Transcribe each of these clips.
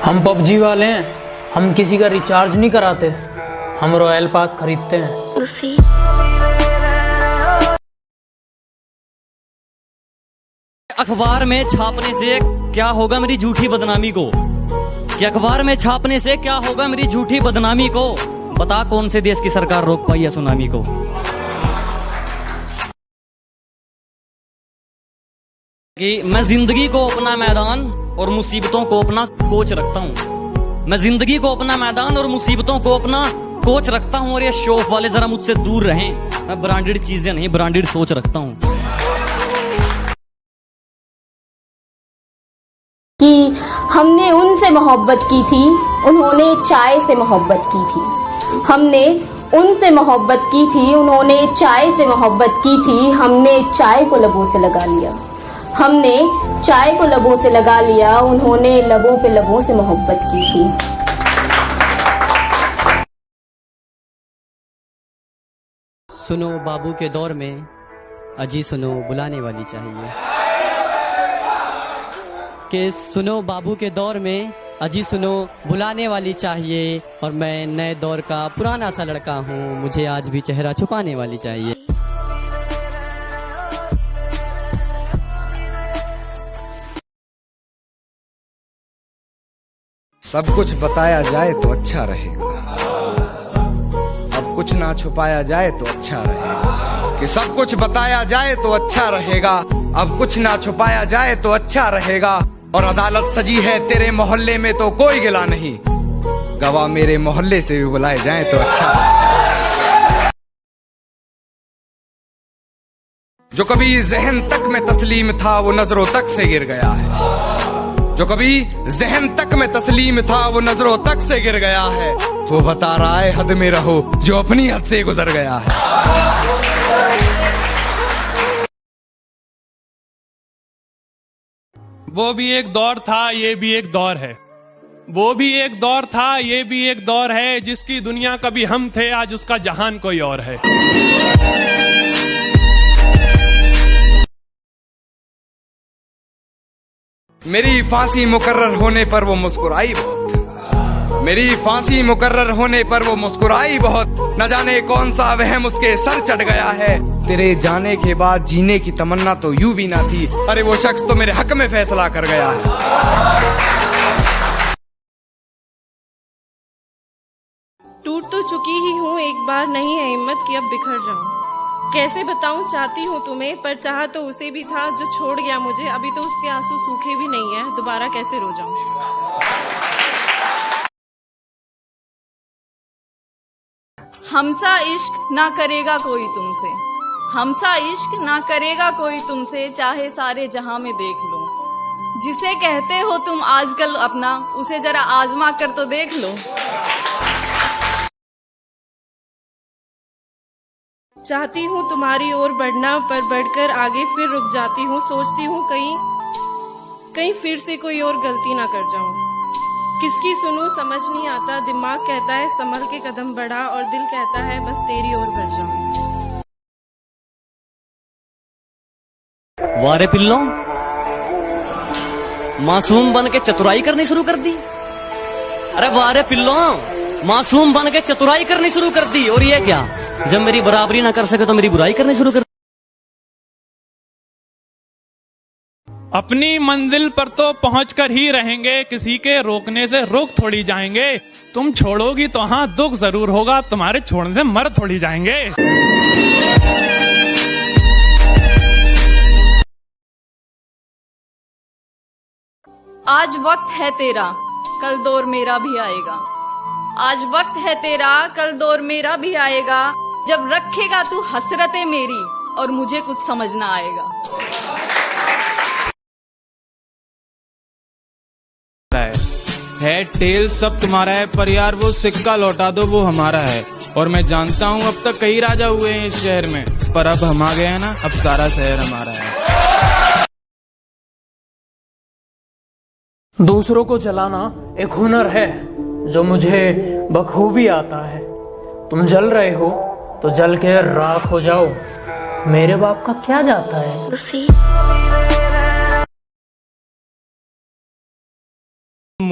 हम पबजी वाले हैं, हम किसी का रिचार्ज नहीं कराते, हम रॉयल पास खरीदते हैं। अखबार में छापने से क्या होगा मेरी झूठी बदनामी को, कि अखबार में छापने से क्या होगा मेरी झूठी बदनामी को। बता कौन से देश की सरकार रोक पाई है सुनामी को। कि मैं जिंदगी को अपना मैदान और मुसीबतों को अपना कोच रखता हूँ। मैं जिंदगी को अपना मैदान और मुसीबतों को अपना कोच रखता हूँ। और ये शो ऑफ वाले जरा मुझसे दूर रहें। मैं ब्रांडेड चीजें नहीं, ब्रांडेड सोच रखता हूँ। कि हमने उनसे मोहब्बत की थी, उन्होंने चाय से मोहब्बत की थी। हमने उनसे मोहब्बत की थी, उन्होंने चाय से मोहब्बत की थी। हमने चाय को लबों से लगा लिया, हमने चाय को लबों से लगा लिया, उन्होंने लबों पे लबों से मोहब्बत की थी। सुनो बाबू के दौर में अजी सुनो बुलाने वाली चाहिए। कि सुनो बाबू के दौर में अजी सुनो बुलाने वाली चाहिए। और मैं नए दौर का पुराना सा लड़का हूँ, मुझे आज भी चेहरा छुपाने वाली चाहिए। सब कुछ बताया जाए तो अच्छा रहेगा, अब कुछ ना छुपाया जाए तो अच्छा रहेगा। कि सब कुछ बताया जाए तो अच्छा रहेगा, अब कुछ ना छुपाया जाए तो अच्छा रहेगा। और अदालत सजी है तेरे मोहल्ले में तो कोई गिला नहीं, गवाह मेरे मोहल्ले से भी बुलाए जाए तो अच्छा रहेगा। जो कभी जहन तक में तस्लीम था वो नजरों तक से गिर गया है। जो कभी जहन तक में तस्लीम था वो नजरों तक से गिर गया है। वो बता रहा है हद में रहो जो अपनी हद से गुजर गया है। वो भी एक दौर था, ये भी एक दौर है। वो भी एक दौर था, ये भी एक दौर है। जिसकी दुनिया कभी हम थे, आज उसका जहान कोई और है। मेरी फांसी मुकर्रर होने पर वो मुस्कुराई बहुत, मेरी फांसी मुकर्रर होने पर वो मुस्कुराई बहुत। न जाने कौन सा वहम उसके सर चढ़ गया है। तेरे जाने के बाद जीने की तमन्ना तो यूं भी ना थी, अरे वो शख्स तो मेरे हक में फैसला कर गया है। टूट तो चुकी ही हूँ, एक बार नहीं है हिम्मत कि अब बिखर जाऊं। कैसे बताऊं चाहती हूँ तुम्हें, पर चाहा तो उसे भी था जो छोड़ गया मुझे। अभी तो उसके आंसू सूखे भी नहीं है, दोबारा कैसे रो जाऊं। हमसा इश्क ना करेगा कोई तुमसे, हमसा इश्क ना करेगा कोई तुमसे, चाहे सारे जहां में देख लो। जिसे कहते हो तुम आजकल अपना, उसे जरा आजमा कर तो देख लो। चाहती हूँ तुम्हारी ओर बढ़ना, पर बढ़कर आगे फिर रुक जाती हूँ। सोचती हूँ कहीं फिर से कोई और गलती ना कर जाऊं। किसकी सुनूं समझ नहीं आता, दिमाग कहता है संभल के कदम बढ़ा, और दिल कहता है बस तेरी ओर बढ़ जाऊं। वारे पिल्लों, मासूम बन के चतुराई करनी शुरू कर दी। अरे वारे पिल्लों, मासूम बन के चतुराई करनी शुरू कर दी। और ये क्या, जब मेरी बराबरी ना कर सके तो मेरी बुराई करनी शुरू कर दी। अपनी मंजिल पर तो पहुंचकर ही रहेंगे, किसी के रोकने से रुक थोड़ी जाएंगे। तुम छोड़ोगी तो हाँ दुख जरूर होगा, तुम्हारे छोड़ने से मर थोड़ी जाएंगे। आज वक्त है तेरा, कल दौर मेरा भी आएगा। आज वक्त है तेरा, कल दौर मेरा भी आएगा। जब रखेगा तू हसरतें मेरी, और मुझे कुछ समझ ना आएगा। है टेल सब तुम्हारा है, पर यार वो सिक्का लौटा दो वो हमारा है। और मैं जानता हूँ अब तक कई राजा हुए हैं इस शहर में, पर अब हम आ गए हैं ना, अब सारा शहर हमारा है। दूसरों को जलाना एक हुनर है जो मुझे बखूबी आता है। तुम जल रहे हो तो जल के राख हो जाओ, मेरे बाप का क्या जाता है।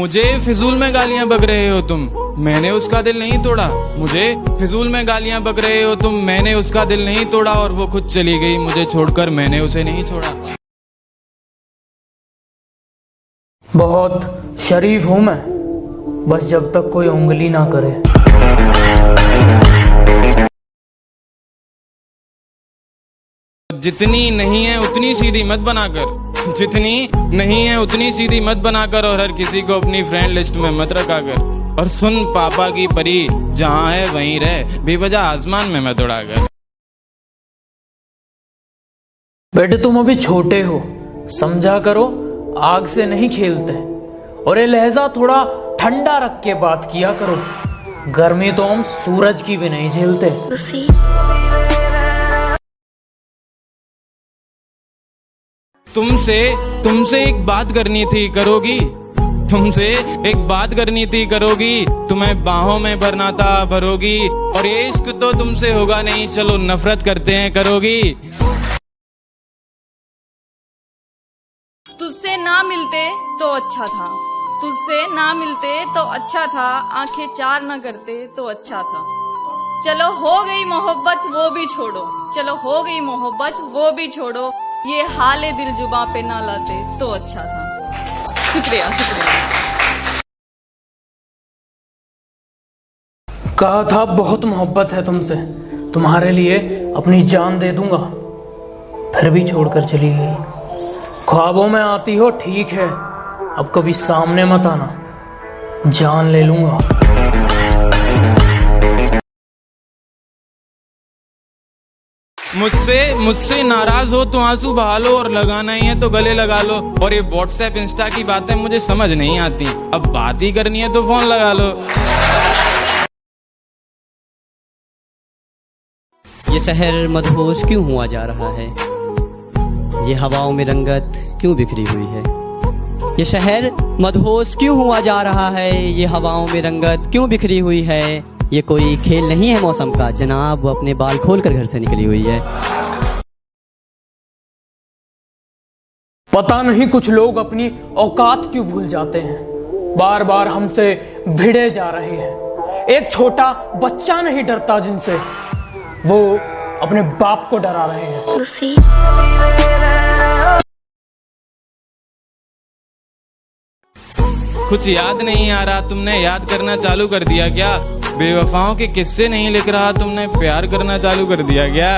मुझे फिजूल में गालियां बक रहे हो तुम, मैंने उसका दिल नहीं तोड़ा। मुझे फिजूल में गालियां बक रहे हो तुम, मैंने उसका दिल नहीं तोड़ा। और वो खुद चली गई मुझे छोड़कर, मैंने उसे नहीं छोड़ा। बहुत शरीफ हूं मैं, बस जब तक कोई उंगली ना करे। जितनी नहीं है उतनी सीधी मत बनाकर, जितनी नहीं है उतनी सीधी मत बनाकर, और हर किसी को अपनी फ्रेंड लिस्ट में मत रखा कर। और सुन पापा की परी, जहाँ है वहीं रह, बेवजह आसमान में मत उड़ाकर। बेटे तुम अभी छोटे हो, समझा करो, आग से नहीं खेलते। और ये लहजा थोड़ा ठंडा रख के बात किया करो, गर्मी तो हम सूरज की भी नहीं झेलते। तुमसे एक बात करनी थी, करोगी? तुमसे एक बात करनी थी, करोगी? तुम्हें बाहों में भरना था, भरोगी? और ये इश्क तो तुमसे होगा नहीं, चलो नफरत करते हैं, करोगी? तुझसे ना मिलते तो अच्छा था, तुझसे ना मिलते तो अच्छा था, आंखें चार ना करते तो अच्छा था। चलो हो गई मोहब्बत वो भी छोड़ो, चलो हो गई मोहब्बत वो भी छोड़ो, ये हाले दिल जुबां पे ना लाते तो अच्छा था। शुक्रिया शुक्रिया। कहा था बहुत मोहब्बत है तुमसे, तुम्हारे लिए अपनी जान दे दूंगा, फिर भी छोड़कर चली गई। ख्वाबों में आती हो ठीक है, अब कभी सामने मत आना, जान ले लूंगा। मुझसे नाराज हो तो आंसू बहा लो, और लगाना ही है तो गले लगा लो। और ये व्हाट्सएप इंस्टा की बातें मुझे समझ नहीं आती, अब बात ही करनी है तो फोन लगा लो। ये शहर मदहोश क्यों हुआ जा रहा है, ये हवाओं में रंगत क्यों बिखरी हुई है। ये शहर मदहोश क्यों हुआ जा रहा है, ये हवाओं में रंगत क्यों बिखरी हुई है। ये कोई खेल नहीं है मौसम का जनाब, वो अपने बाल खोलकर घर से निकली हुई है। पता नहीं कुछ लोग अपनी औकात क्यों भूल जाते हैं, बार बार हमसे भिड़े जा रहे हैं। एक छोटा बच्चा नहीं डरता जिनसे, वो अपने बाप को डरा रहे हैं। कुछ याद नहीं आ रहा, तुमने याद करना चालू कर दिया क्या? बेवफाओं के किस्से नहीं लिख रहा, तुमने प्यार करना चालू कर दिया क्या?